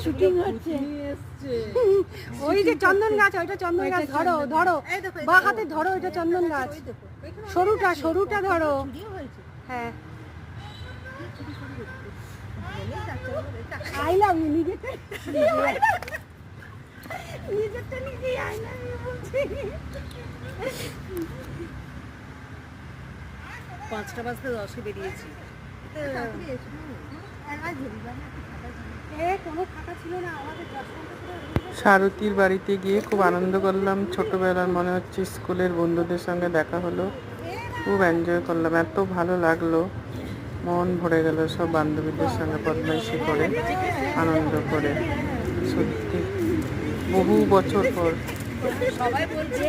Shooting হচ্ছে। ওই যে চন্দন গাছ, ওইটা চন্দন গাছ। ধরো ধরো, বা হাতে ধরো, ওইটা চন্দন গাছ। সরুটা সরুটা ধরো। হ্যাঁ, আই লাভ ইউ। নিজেরটা নিজেরটা নিজেই আই লাভ ইউ বলছি। 5টা বাজতে 10-এ বেরিয়েছি। কোনো ফাঁকা ছিল না আমাদের। সারথীর বাড়িতে গিয়ে খুব আনন্দ করলাম। ছোটবেলার মনে হচ্ছে স্কুলের বন্ধুদের সঙ্গে দেখা হলো, খুব এনজয় করলাম, এত ভালো লাগলো, মন ভরে গেল সব বান্ধবীদের সঙ্গে বদমাইশি করে আনন্দ করে। সত্যি বহু বছর পর। সবাই বলছে